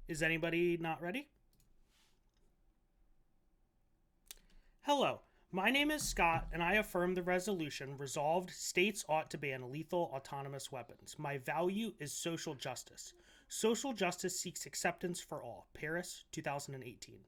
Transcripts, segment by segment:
Is anybody not ready? Hello, my name is Scott, and I affirm the resolution resolved states ought to ban lethal autonomous weapons. My value is social justice. Social justice seeks acceptance for all. Paris, 2018.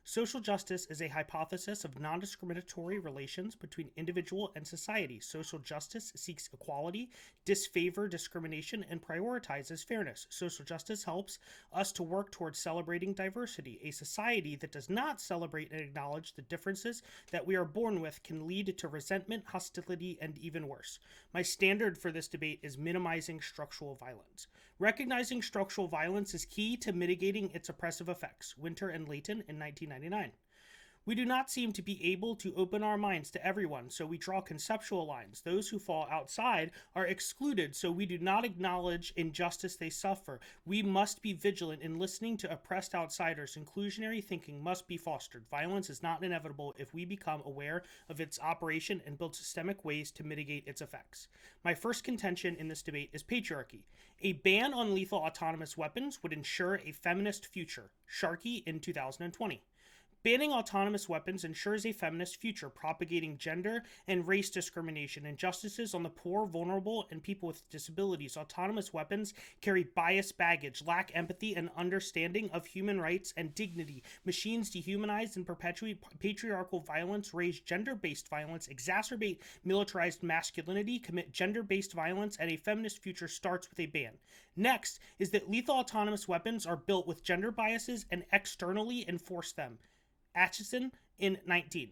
Social justice is a hypothesis of non discriminatory relations between individual and society. Social justice seeks equality, disfavor discrimination, and prioritizes fairness. Social justice helps us to work towards celebrating diversity. A society that does not celebrate and acknowledge the differences that we are born with can lead to resentment, hostility, and even worse. My standard for this debate is minimizing structural violence. Recognizing structural violence is key to mitigating its oppressive effects. Winter and Layton in 1999. We do not seem to be able to open our minds to everyone, so we draw conceptual lines. Those who fall outside are excluded, so we do not acknowledge injustice they suffer. We must be vigilant in listening to oppressed outsiders. Inclusionary thinking must be fostered. Violence is not inevitable if we become aware of its operation and build systemic ways to mitigate its effects. My first contention in this debate is patriarchy. A ban on lethal autonomous weapons would ensure a feminist future. Sharkey in 2020. Banning autonomous weapons ensures a feminist future, propagating gender and race discrimination, injustices on the poor, vulnerable, and people with disabilities. Autonomous weapons carry biased baggage, lack empathy and understanding of human rights and dignity. Machines dehumanize and perpetuate patriarchal violence, raise gender-based violence, exacerbate militarized masculinity, commit gender-based violence, and a feminist future starts with a ban. Next is that lethal autonomous weapons are built with gender biases and externally enforce them. Atchison in 19.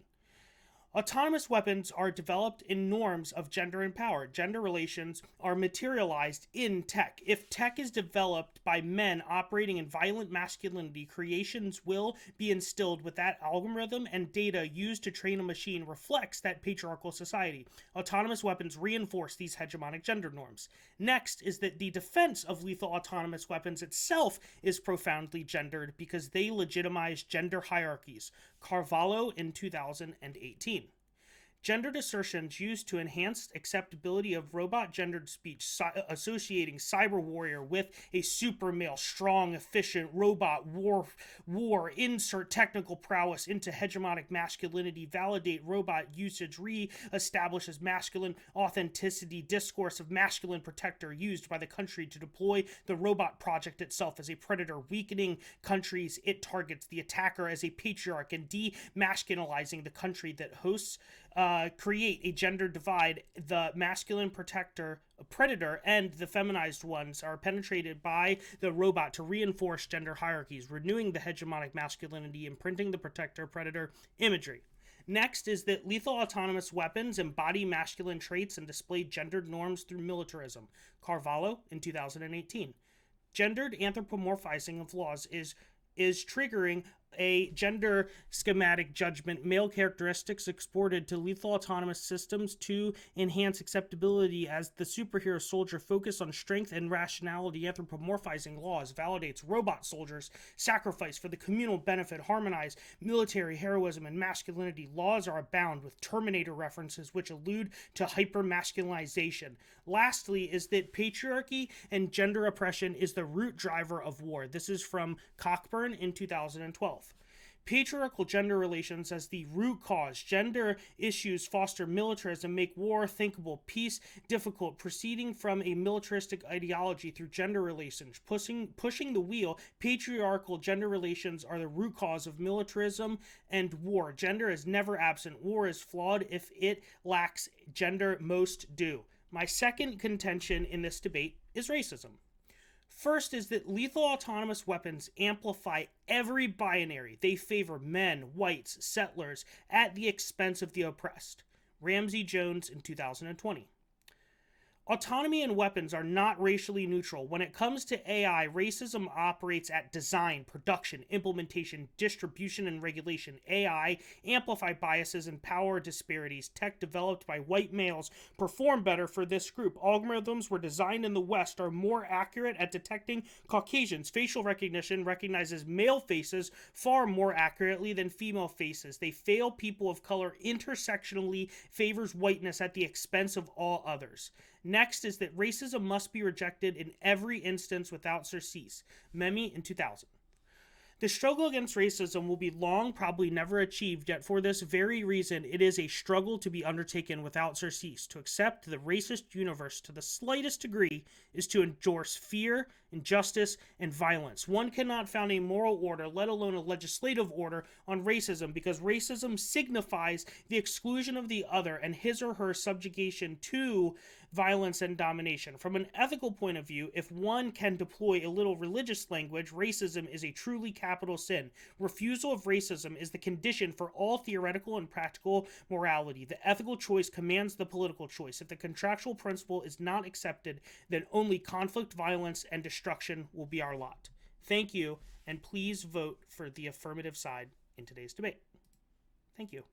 Autonomous weapons are developed in norms of gender and power. Gender relations are materialized in tech. If tech is developed by men operating in violent masculinity, creations will be instilled with that algorithm, and data used to train a machine reflects that patriarchal society. Autonomous weapons reinforce these hegemonic gender norms. Next is that the defense of lethal autonomous weapons itself is profoundly gendered because they legitimize gender hierarchies. Carvalho in 2018. Gendered assertions used to enhance acceptability of robot gendered speech, associating cyber warrior with a super male, strong, efficient robot war, insert technical prowess into hegemonic masculinity, validate robot usage, re-establishes masculine authenticity, discourse of masculine protector used by the country to deploy the robot project itself as a predator, weakening countries it targets, the attacker as a patriarch, and demasculinizing the country that hosts create a gender divide. The masculine predator and the feminized ones are penetrated by the robot to reinforce gender hierarchies, renewing the hegemonic masculinity, imprinting the protector predator imagery. Next is that lethal autonomous weapons embody masculine traits and display gendered norms through militarism. Carvalho in 2018. Gendered anthropomorphizing of laws is triggering a gender schematic judgment, male characteristics exported to lethal autonomous systems to enhance acceptability as the superhero soldier focus on strength and rationality. Anthropomorphizing laws validates robot soldiers sacrifice for the communal benefit, harmonize military heroism and masculinity. Laws are abound with Terminator references which allude to hyper-masculinization. Lastly is that patriarchy and gender oppression is the root driver of war. This is from Cockburn in 2012. Patriarchal gender relations as the root cause. Gender issues foster militarism, make war thinkable, peace difficult, proceeding from a militaristic ideology through gender relations. Pushing the wheel, patriarchal gender relations are the root cause of militarism and war. Gender is never absent. War is flawed if it lacks gender. Most do. My second contention in this debate is racism. First is that lethal autonomous weapons amplify every binary. They favor men, whites, settlers, at the expense of the oppressed. Ramsey Jones in 2020. Autonomy and weapons are not racially neutral. When it comes to AI, racism operates at design, production, implementation, distribution, and regulation. AI amplify biases and power disparities. Tech developed by white males perform better for this group. Algorithms were designed in the West are more accurate at detecting Caucasians. Facial recognition recognizes male faces far more accurately than female faces. They fail people of color intersectionally, favors whiteness at the expense of all others. Next is that racism must be rejected in every instance without surcease. Memi in 2000. The struggle against racism will be long, probably never achieved, yet for this very reason, it is a struggle to be undertaken without surcease. To accept the racist universe to the slightest degree is to endorse fear, injustice, and violence. One cannot found a moral order, let alone a legislative order, on racism, because racism signifies the exclusion of the other and his or her subjugation to violence and domination. From an ethical point of view, if one can deploy a little religious language, racism is a truly capital sin. Refusal of racism is the condition for all theoretical and practical morality. The ethical choice commands the political choice. If the contractual principle is not accepted, then only conflict, violence, and destruction will be our lot. Thank you, and please vote for the affirmative side in today's debate. Thank you.